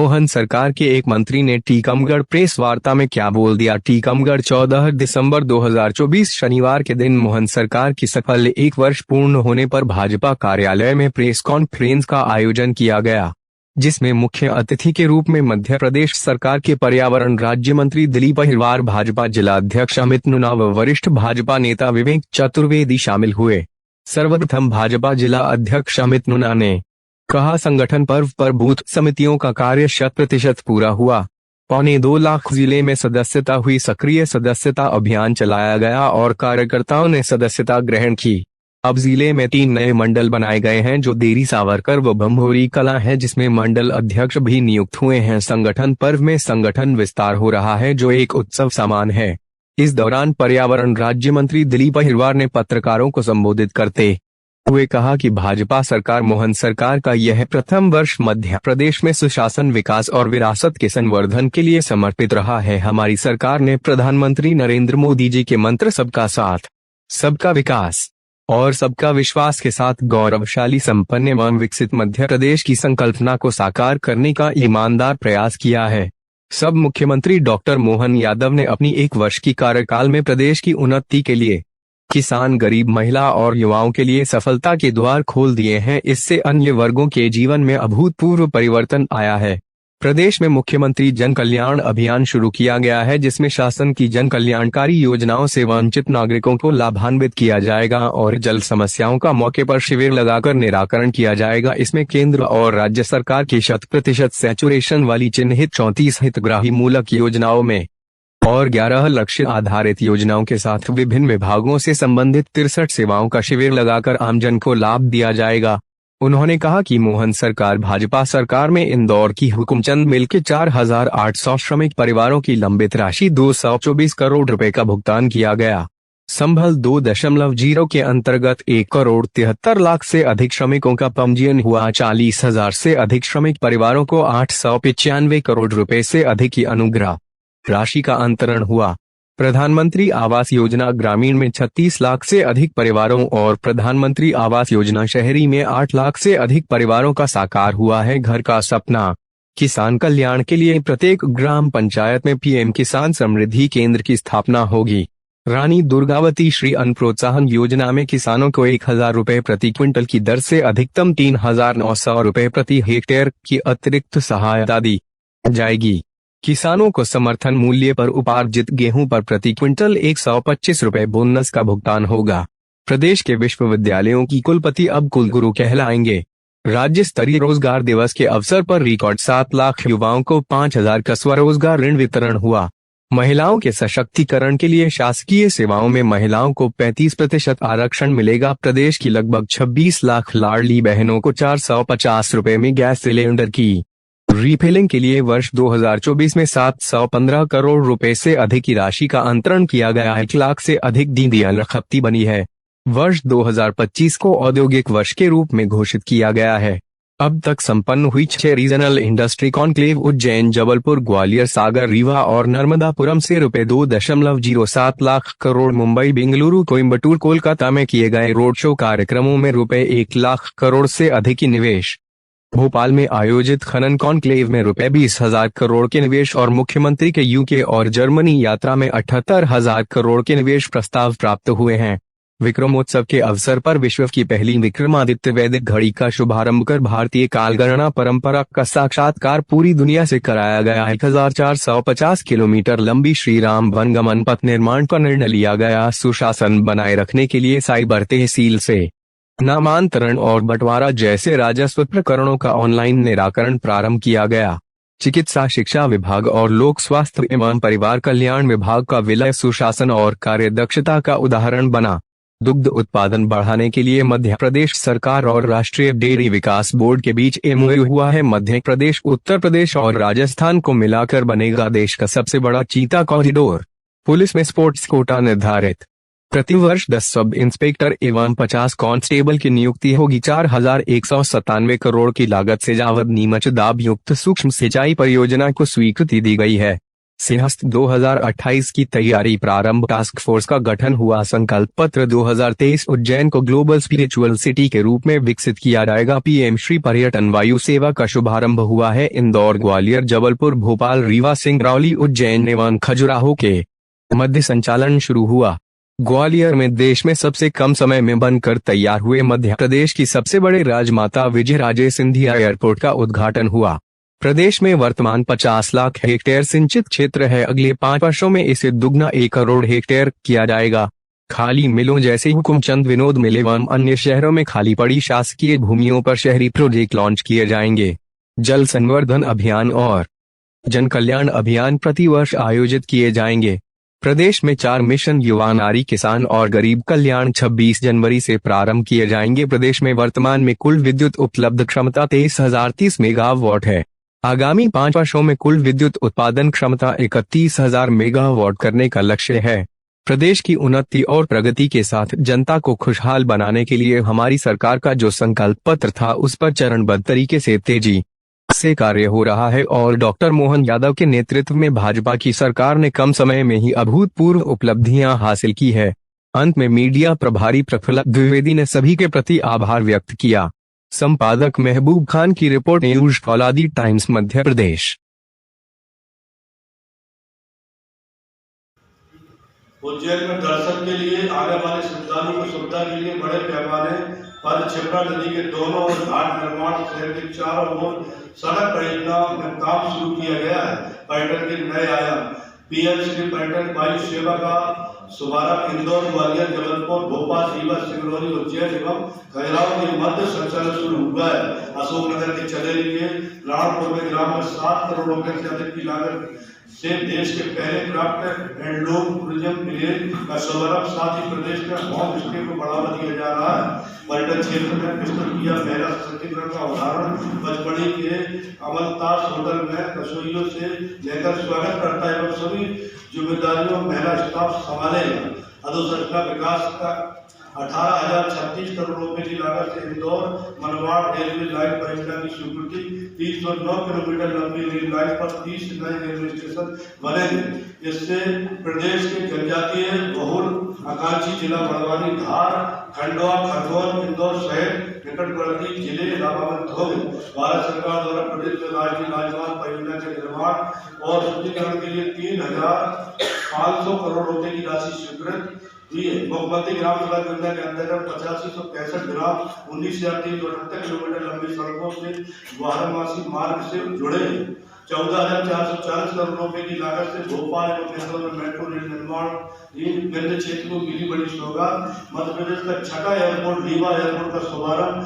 मोहन सरकार के एक मंत्री ने टीकमगढ़ प्रेस वार्ता में क्या बोल दिया। टीकमगढ़ 14 दिसंबर 2024 शनिवार के दिन मोहन सरकार की सफल एक वर्ष पूर्ण होने पर भाजपा कार्यालय में प्रेस कॉन्फ्रेंस का आयोजन किया गया, जिसमें मुख्य अतिथि के रूप में मध्य प्रदेश सरकार के पर्यावरण राज्य मंत्री दिलीप अहिरवार, भाजपा जिला अध्यक्ष अमित नूना व वरिष्ठ भाजपा नेता विवेक चतुर्वेदी शामिल हुए। सर्वप्रथम भाजपा जिला अध्यक्ष अमित नूना ने कहा, संगठन पर्व पर बूथ समितियों का कार्य 100% पूरा हुआ। 2.25 लाख जिले में सदस्यता हुई। सक्रिय सदस्यता अभियान चलाया गया और कार्यकर्ताओं ने सदस्यता ग्रहण की। अब जिले में 3 नए मंडल बनाए गए हैं, जो देरी सावरकर व भंभोरी कला है, जिसमें मंडल अध्यक्ष भी नियुक्त हुए हैं। संगठन पर्व में संगठन विस्तार हो रहा है, जो एक उत्सव समान है। इस दौरान पर्यावरण राज्य मंत्री दिलीप अहिरवार ने पत्रकारों को संबोधित करते हुए कहा कि भाजपा सरकार मोहन सरकार का यह प्रथम वर्ष मध्य प्रदेश में सुशासन, विकास और विरासत के संवर्धन के लिए समर्पित रहा है। हमारी सरकार ने प्रधानमंत्री नरेंद्र मोदी जी के मंत्र सबका साथ, सबका विकास और सबका विश्वास के साथ गौरवशाली, संपन्न एवं विकसित मध्य प्रदेश की संकल्पना को साकार करने का ईमानदार प्रयास किया है। सब मुख्यमंत्री डॉक्टर मोहन यादव ने अपनी एक वर्ष की कार्यकाल में प्रदेश की उन्नति के लिए किसान, गरीब, महिला और युवाओं के लिए सफलता के द्वार खोल दिए हैं। इससे अन्य वर्गों के जीवन में अभूतपूर्व परिवर्तन आया है। प्रदेश में मुख्यमंत्री जन कल्याण अभियान शुरू किया गया है, जिसमें शासन की जन कल्याणकारी योजनाओं से वंचित नागरिकों को लाभान्वित किया जाएगा और जल समस्याओं का मौके पर शिविर लगाकर निराकरण किया जाएगा। इसमें केंद्र और राज्य सरकार की 100% सैचुरेशन वाली चिन्हित 34 हितग्राही मूलक योजनाओं में और 11 लक्ष्य आधारित योजनाओं के साथ विभिन्न विभागों से संबंधित 63 सेवाओं का शिविर लगाकर आमजन को लाभ दिया जाएगा। उन्होंने कहा कि मोहन सरकार भाजपा सरकार में इंदौर की हुकुमचंद मिल के 4,800 श्रमिक परिवारों की लंबित राशि 224 करोड़ रुपए का भुगतान किया गया। संभल 2.0 के अंतर्गत 1,73 लाख से अधिक श्रमिकों का पंजीयन हुआ। 40,000 से अधिक श्रमिक परिवारों को 895 करोड़ रुपए से अधिक की अनुग्रह राशि का अंतरण हुआ। प्रधानमंत्री आवास योजना ग्रामीण में 36 लाख से अधिक परिवारों और प्रधानमंत्री आवास योजना शहरी में 8 लाख से अधिक परिवारों का साकार हुआ है घर का सपना। किसान कल्याण के लिए प्रत्येक ग्राम पंचायत में पीएम किसान समृद्धि केंद्र की स्थापना होगी। रानी दुर्गावती श्री अन्न प्रोत्साहन योजना में किसानों को 1,000 रुपए प्रति क्विंटल की दर से अधिकतम 3,900 रुपए प्रति हेक्टेयर की अतिरिक्त सहायता दी जाएगी। किसानों को समर्थन मूल्य पर उपार्जित गेहूं पर प्रति क्विंटल 125 रुपए बोनस का भुगतान होगा। प्रदेश के विश्वविद्यालयों की कुलपति अब कुलगुरु कहलाएंगे। राज्य स्तरीय रोजगार दिवस के अवसर पर रिकॉर्ड 7 लाख युवाओं को 5,000 का स्वरोजगार ऋण वितरण हुआ। महिलाओं के सशक्तिकरण के लिए शासकीय सेवाओं में महिलाओं को 35% आरक्षण मिलेगा। प्रदेश की लगभग 26 लाख लाडली बहनों को 450 रुपए में गैस सिलेंडर की रिफिलिंग के लिए वर्ष 2024 में 715 करोड़ रुपए से अधिक की राशि का अंतरण किया गया है। 1 लाख से अधिक दीदियां रखपती बनी है। वर्ष 2025 को औद्योगिक वर्ष के रूप में घोषित किया गया है। अब तक संपन्न हुई 6 regional industry conclave Ujjain, Jabalpur, Gwalior, Sagar, Rewa और नर्मदापुरम से रुपए 2.07 लाख करोड़, मुंबई, बेंगलुरु, कोयम्बटूर, कोलकाता में किए गए रोड शो कार्यक्रमों में रुपए 1 लाख करोड़ से अधिक की निवेश। भोपाल में आयोजित खनन कॉन्क्लेव में रुपए 20,000 करोड़ के निवेश और मुख्यमंत्री के यूके और जर्मनी यात्रा में 78,000 करोड़ के निवेश प्रस्ताव प्राप्त हुए हैं। विक्रमोत्सव के अवसर पर विश्व की पहली विक्रमादित्य वैदिक घड़ी का शुभारंभ कर भारतीय कालगणना परंपरा का साक्षात्कार पूरी दुनिया से कराया गया। 1,450 किलोमीटर लंबी श्री राम वनगमन पथ निर्माण का निर्णय लिया गया। सुशासन बनाए रखने के लिए साइबर तहसील से नामांतरण और बंटवारा जैसे राजस्व प्रकरणों का ऑनलाइन निराकरण प्रारंभ किया गया। चिकित्सा शिक्षा विभाग और लोक स्वास्थ्य एवं परिवार कल्याण विभाग का विलय सुशासन और कार्यदक्षता का उदाहरण बना। दुग्ध उत्पादन बढ़ाने के लिए मध्य प्रदेश सरकार और राष्ट्रीय डेयरी विकास बोर्ड के बीच एमओयू हुआ है। मध्य प्रदेश, उत्तर प्रदेश और राजस्थान को मिलाकर बनेगा देश का सबसे बड़ा चीता कॉरिडोर। पुलिस में स्पोर्ट्स कोटा निर्धारित। प्रतिवर्ष 10 सब इंस्पेक्टर एवं 50 कांस्टेबल की नियुक्ति होगी। 4,197 करोड़ की लागत से जावद नीमच दाब युक्त सूक्ष्म सिंचाई परियोजना को स्वीकृति दी गई है। सिंहस्थ 2028 की तैयारी प्रारंभ। टास्क फोर्स का गठन हुआ। संकल्प पत्र 2023। उज्जैन को ग्लोबल स्पिरिचुअल सिटी के रूप में विकसित किया जाएगा। पीएम श्री पर्यटन वायु सेवा का शुभारंभ हुआ है। इंदौर, ग्वालियर, जबलपुर, भोपाल, रीवा, सिंगरौली, उज्जैन एवं खजुराहो के मध्य संचालन शुरू हुआ। ग्वालियर में देश में सबसे कम समय में बनकर तैयार हुए मध्य प्रदेश की सबसे बड़े राजमाता विजयराजे सिंधिया एयरपोर्ट का उद्घाटन हुआ। प्रदेश में वर्तमान 50 लाख हेक्टेयर सिंचित क्षेत्र है। अगले 5 वर्षों में इसे दुगना 1 करोड़ हेक्टेयर किया जाएगा। खाली मिलों जैसे हुकुमचंद विनोद मिल एवं अन्य शहरों में खाली पड़ी शासकीय भूमियों पर शहरी प्रोजेक्ट लॉन्च किए जाएंगे। जल संवर्धन अभियान और जन कल्याण अभियान प्रतिवर्ष आयोजित किए जाएंगे। प्रदेश में 4 मिशन युवा, नारी, किसान और गरीब कल्याण 26 जनवरी से प्रारंभ किए जाएंगे। प्रदेश में वर्तमान में कुल विद्युत उपलब्ध क्षमता 23,030 मेगावाट है। आगामी 5 वर्षों में कुल विद्युत उत्पादन क्षमता 31,000 मेगावाट करने का लक्ष्य है। प्रदेश की उन्नति और प्रगति के साथ जनता को खुशहाल बनाने के लिए हमारी सरकार का जो संकल्प पत्र था उस पर चरणबद्ध तरीके से तेजी से कार्य हो रहा है और डॉक्टर मोहन यादव के नेतृत्व में भाजपा की सरकार ने कम समय में ही अभूतपूर्व उपलब्धियां हासिल की है। अंत में मीडिया प्रभारी प्रफुल्ल द्विवेदी ने सभी के प्रति आभार व्यक्त किया। संपादक महबूब खान की report, news फौलादी times, Madhya Pradesh. Ujjain में दर्शन के लिए आने वाले श्रद्धालुओं की सुविधा के लिए बड़े पैमाने पर क्षिप्रा नदी के दोनों ओर घाट निर्माण, शहर के चारों ओर सड़क परियोजना में काम शुरू किया गया है। पर्यटन के नए आयाम। पीएम श्री पर्यटन वायु सेवा का शुभारंभ इंदौर, ग्वालियर, जबलपुर, भोपाल, रीवा, सिंगरौली, उज्जैन एवं खजुराहो के मध्य संचालन शुरू हुआ है। अशोकनगर के चंदेरी के राणपुर में ग्राम में 7 करोड़ रुपए से अधिक की लागत से देश के पहले क्राफ्ट हैंडलूम टूरिज्म विलेज का शुभारंभ। साथ ही प्रदेश में होम स्टे को बढ़ावा दिया जा रहा है। पर्यटन क्षेत्र में विस्तृत किया महिला सशक्तिकरण का उदाहरण पचमढ़ी के अमलतास होटल में रसोइयों से लेकर स्वागत करता एवं सभी जिम्मेदारियों महिला स्टाफ संभालेगा। अधोसंरचना विकास का 18,036 करोड़ रुपए की लागत से इंदौर मनवाड़ रेलवे लाइन परियोजना की स्वीकृति। 309 किलोमीटर लंबी रेल लाइन पर 30 नए रेलवे स्टेशन बनेंगे। इससे प्रदेश के जनजातीय बहुल आकांक्षी जिला बड़वानी, धार, खंडवा, खरगोन, इंदौर सहित निकटवर्ती जिले लाभान्वित होंगे। भारत सरकार द्वारा प्रदेश में राष्ट्रीय राजमार्ग परियोजना के निर्माण और सुदृढ़ीकरण के लिए 3,500 करोड़ रुपए की राशि स्वीकृत। मुख्यमंत्री ग्राम सड़क योजना के अंतर्गत 8565 ग्राम 19,378 किलोमीटर लंबी सड़कों से बारहमासी मार्ग से जुड़े। 14,440 करोड़ रुपए की लागत से भोपाल एवं इंदौर में मेट्रो रेल निर्माण। गंदे क्षेत्र को मिली बड़ी सौगात। मध्य प्रदेश का 6ठा एयरपोर्ट रीवा एयरपोर्ट का शुभारंभ।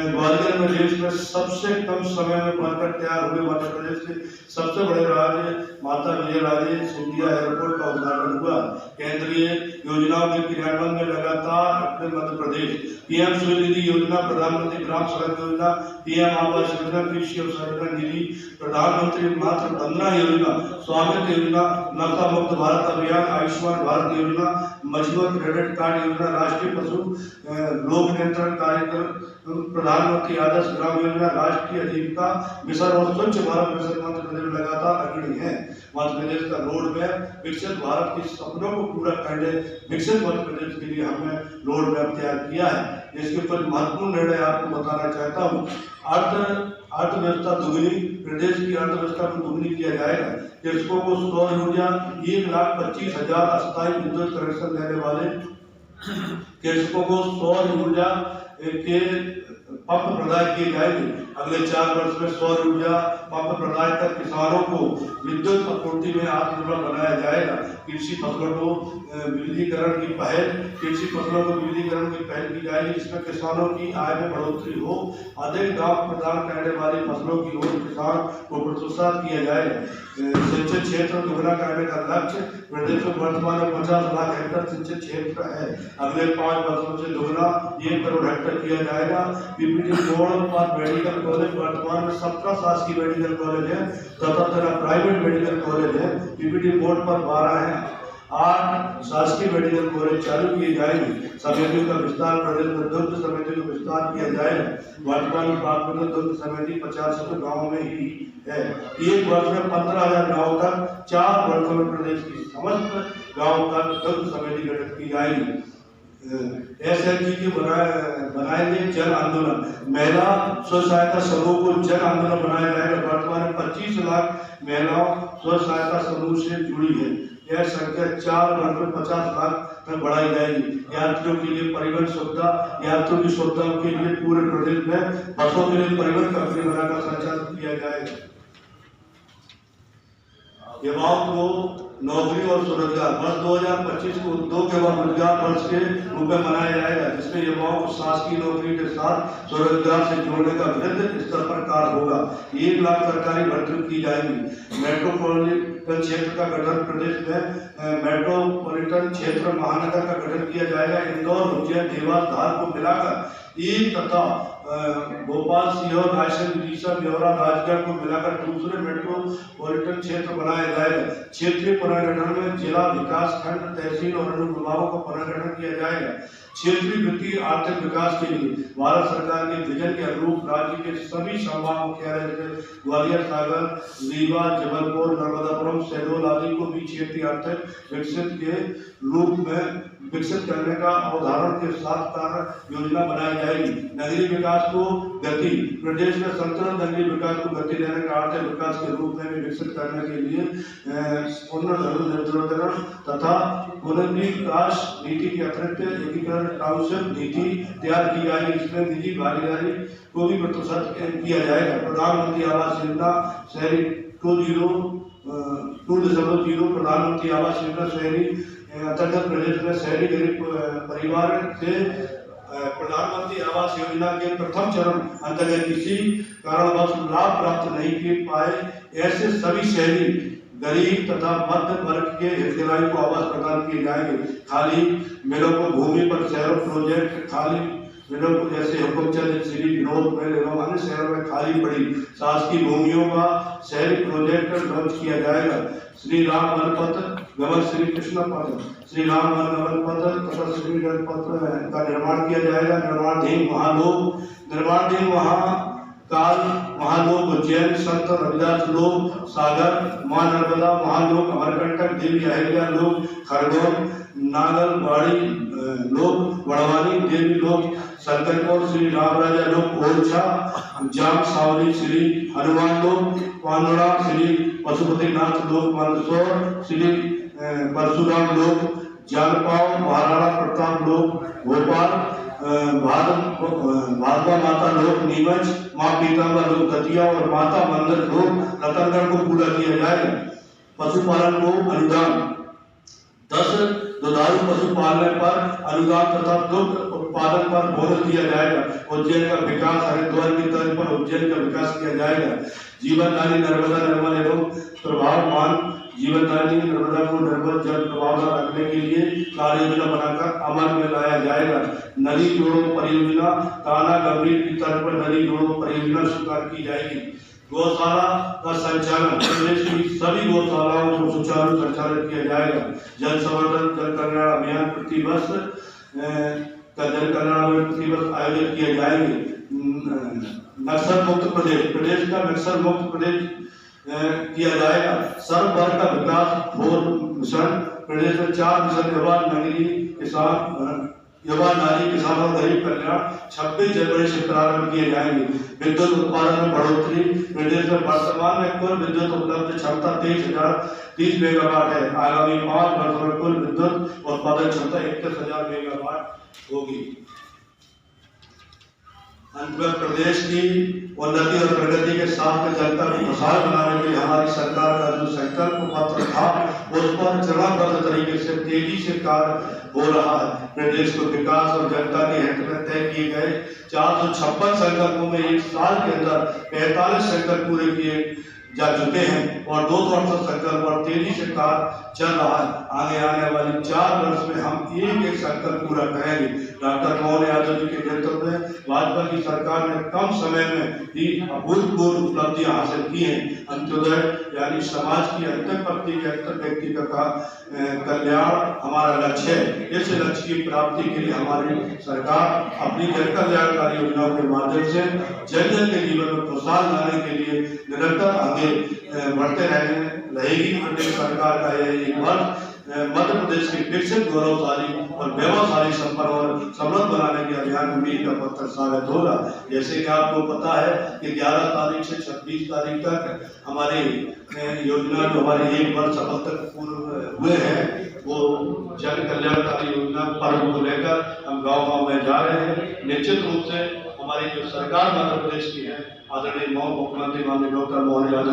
ग्वालियर में देश में सबसे कम समय में बनकर तैयार हुए मध्य प्रदेश के सबसे बड़े राज्य माता विजयराजे सिंधिया एयरपोर्ट का उद्घाटन हुआ। केंद्रीय योजनाओं के क्रियान्वयन में लगातार अपने मध्य प्रदेश। पीएम सूर्यनिधि योजना, प्रधानमंत्री ग्राम सड़क योजना, पीएम आवास योजना, कृषि अवसंरचना निधि, प्रधानमंत्री मातृ वंदना योजना, स्वामित्व योजना, नशा मुक्त भारत अभियान, आयुष्मान भारत योजना, मजबूत क्रेडिट कार्ड योजना, राष्ट्रीय पशु रोग नियंत्रण कार्यक्रम, प्रधानमंत्री आदर्श ग्राम योजना, राष्ट्रीय आजीविका मिशन और स्वच्छ भारत मिशन मध्य प्रदेश में लगातार अग्रणी है। मध्य प्रदेश का रोड मैप विकसित भारत के सपनों को पूरा करने विकसित मध्य प्रदेश के लिए हमने रोड मैप तैयार किया है। इसके ऊपर महत्वपूर्ण निर्णय आपको बताना चाहता हूँ। अर्थव्यवस्था दुगनी, प्रदेश की अर्थव्यवस्था को दुगनी किया जाएगा। कृषकों को सौर ऊर्जा 1,25,000 अस्थायी विद्युत कनेक्शन देने वाले कृषकों को सौर ऊर्जा के पंप प्रदान किए जाएंगे। अगले 4 वर्ष में सौर ऊर्जा पंप प्रदान कर किसानों को विद्युत आपूर्ति में आत्मनिर्भर बनाया जाएगा। कृषि फसलों को विविधीकरण की पहल की जाएगी, जिसमें किसानों की आय में बढ़ोतरी हो। अधिक दाम प्रदान करने वाली फसलों की ओर किसान को प्रोत्साहित किया जाएगा। सिंचित क्षेत्र दोगुना करने का लक्ष्य। प्रदेश में वर्तमान में 50 लाख हेक्टेयर सिंचित क्षेत्र है। अगले 5 वर्षों से दोगुना 1 करोड़ हेक्टेयर किया जाएगा। पीपीटी बोर्ड पर मेडिकल कॉलेज वर्तमान में 17 शासकीय मेडिकल कॉलेज है तथा 13 प्राइवेट मेडिकल कॉलेज है। पीपीटी बोर्ड पर 12 है। 8 शासकीय मेडिकल कॉलेज चालू किए जाएंगे। समितियों का विस्तार, प्रदेश में दुग्ध समितियों का विस्तार किया जाएगा। वर्तमान में प्राथमिक दुग्ध समिति 50 गाँव में ही है। एक वर्ष में 15,000 गाँव तक, 4 वर्षों में प्रदेश की समस्त गाँव तक दुग्ध समिति गठित की जाएगी। SHG के बनाएंगे जन आंदोलन। महिला स्व सहायता समूह को जन आंदोलन बनाया जाएगा। वर्तमान में 25 लाख महिलाओं स्व सहायता समूह से जुड़ी है। यह संख्या 4 वर्ष में 50 लाख तक बढ़ाई जाएगी। यात्रियों के लिए परिवहन सुविधा, यात्रियों की सुविधाओं के लिए पूरे प्रदेश में बसों के लिए परिवहन कंपनी बनाकर संचालित किया जाएगा। युवाओं को नौकरी और स्वरोजगार। वर्ष 2025 को उद्योग एवं रोजगार वर्ष के रूप में मनाया जाएगा, जिसमें युवाओं को शासकीय नौकरी के साथ स्वरोजगार से जोड़ने का वृहद स्तर पर कार्य होगा। 1 लाख सरकारी भर्ती की जाएगी। मेट्रोपॉलिटन क्षेत्र का गठन। प्रदेश में मेट्रोपॉलिटन क्षेत्र महानगर का गठन किया जाएगा। इंदौर, उज्जैन, देवास, धार को मिलाकर एक तथा भोपाल, सीहोर, रायसेन, विदिशा, ब्यौरा, राजगढ़ को मिलाकर दूसरे मेट्रोपॉलिटन क्षेत्र बनाया जाएगा। क्षेत्रीय पुनर्गठन में जिला, विकास खंड, तहसील और अनुविभागों का पुनर्गठन किया जाएगा। क्षेत्रीय वित्तीय आर्थिक विकास के लिए भारत सरकार के विजन के अनुरूप राज्य के सभी संभाग मुख्यालय ग्वालियर, सागर, रीवा, जबलपुर, नर्मदापुरम, शहडोल आदि को भी क्षेत्रीय आर्थिक विकसित के रूप में विकसित करने का अवधारण के साथ कार्य योजना बनाई जाएगी। नगरीय विकास को गति। प्रदेश में संतुलित नगरीय विकास को गति देने का आर्थिक विकास के रूप में भी विकसित करने के लिए पुनर्निर्धारण तथा पुनर्विकास नीति के अतिरिक्त एकीकरण टाउनशिप नीति तैयार की जाएगी। इसमें निजी भागीदारी को भी प्रोत्साहित किया जाएगा। प्रधानमंत्री आवास योजना शहरी 2.0 प्रधानमंत्री आवास योजना शहरी अंतर्गत प्रदेश में शहरी गरीब परिवार से प्रधानमंत्री आवास योजना के प्रथम चरण अंतर्गत किसी कारणवश लाभ प्राप्त नहीं कर पाए ऐसे सभी शहरी गरीब तथा मध्य वर्ग के हितग्राहियों को आवास प्रदान किए जाएंगे। खाली मिलों को भूमि पर शहरों प्रोजेक्ट खाली मिलों को जैसे हुकुमचंद, श्री विनोद महल एवं अन्य शहरों में खाली पड़ी शासकीय भूमियों का शहरी प्रोजेक्ट लॉन्च किया जाएगा। श्री राम वन पथ गमन, श्री कृष्ण पथ, श्री राम वन गमन पथ तथा श्री वन पथ का निर्माण किया जाएगा। निर्माणाधीन महाकाल महालोक उज्जैन, संत रविदास लोक सागर, मां नर्मदा महालोक अमरकंटक, देवी अहिल्या लोक खरगोन, नागलवाड़ी लोक वड़वानी, देवी लोक संकरपुर, श्री राम राजा लोक ओरछा, जाम सावली श्री हनुमान लोक पानोड़ा, श्री पशुपतिनाथ लोक मंदसौर, श्री परशुराम लोक जालपाव, महाराणा प्रताप लोक भोपाल, भादवा माता लोक नीमच, माँ पीताम्बर लोक दतिया और माता मंदिर लोक रतनगढ़ को पूरा किया जाएगा। पशुपालन को अनुदान। 10 दुधारू पशु पालने पर अनुदान तथा दुग्ध उत्पादन पर बोनस दिया जाएगा। उज्जैन का विकास हरिद्वार की तर्ज पर उज्जैन का विकास किया जाएगा। जीवनदायिनी नर्मदा निर्मल एवं प्रभावमान जीवनदायिनी नर्मदा को निर्मल जल प्रवाह रखने के लिए कार्य योजना बनाकर अमल में लाया जाएगा। नदी जोड़ो परियोजना कान्हा गंभीर की तर्ज पर नदी जोड़ो परियोजना स्वीकार की जाएगी। गौशाला का संचालन। प्रदेश की सभी गौशालाओं को सुचारू संचालित किया जाएगा। जल संवर्धन जल कल्याण अभियान प्रतिवर्ष आयोजित किए जाएंगे। नक्सल मुक्त प्रदेश। प्रदेश का नक्सल मुक्त प्रदेश किया जाएगा। सर्व वर्ग का विकास मिशन। प्रदेश में 4 मिशन युवा नगरी किसान युवा नारी किसान और गरीब कल्याण 26 जनवरी से प्रारंभ किए जाएंगे। विद्युत उत्पादन में बढ़ोतरी। प्रदेश में वर्तमान में कुल विद्युत उपलब्ध क्षमता 23,030 मेगावाट है। आगामी 5 वर्षों में कुल विद्युत उत्पादन क्षमता 21,000 मेगावाट होगी। अंत में प्रदेश की उन्नति और प्रगति के साथ जनता को खुशहाल बनाने के लिए हमारी सरकार का जो संकल्प पत्र था उस पर चरणबद्ध तरीके से तेजी से कार्य हो रहा है। प्रदेश को विकास और जनता के हित में तय किए गए 456 संकल्पों में 1 साल के अंदर 45 संकल्प पूरे किए जा चुके हैं और 268 संकल्प और तेजी से कार्य चल रहा है। आगे आने वाली 4 वर्ष में हम एक संकल्प पूरा करेंगे। डॉक्टर मोहन यादव जी के नेतृत्व में भाजपा की सरकार ने कम समय में ही अभूतपूर्व उपलब्धियां हासिल की हैं। अंत्योदय यानी समाज की अंतर व्यक्ति का कल्याण हमारा लक्ष्य है। इस लक्ष्य की प्राप्ति के लिए हमारी सरकार अपनी जन कल्याणकारी योजनाओं के माध्यम से जन जन के जीवन में प्रोत्साहन लाने के लिए निरंतर आगे बढ़ते रहेगी। प्रदेश सरकार का यह एक वर्ष मध्य प्रदेश के विकसित, गौरवशाली और वैभवशाली, संपन्न और समृद्ध बनाने के अभियान में मील का पत्थर साबित होगा। जैसे कि आपको पता है कि 11 तारीख से 26 तारीख तक हमारी योजना जो हमारे एक वर्ष अब तक पूर्ण हुए हैं, वो जन कल्याणकारी योजना पर्व को लेकर हम गाँव में जा रहे हैं। निश्चित रूप से हमारी जो सरकार मध्य प्रदेश की है, आदरणीय मुख्यमंत्री माननीय डॉक्टर मोहन यादव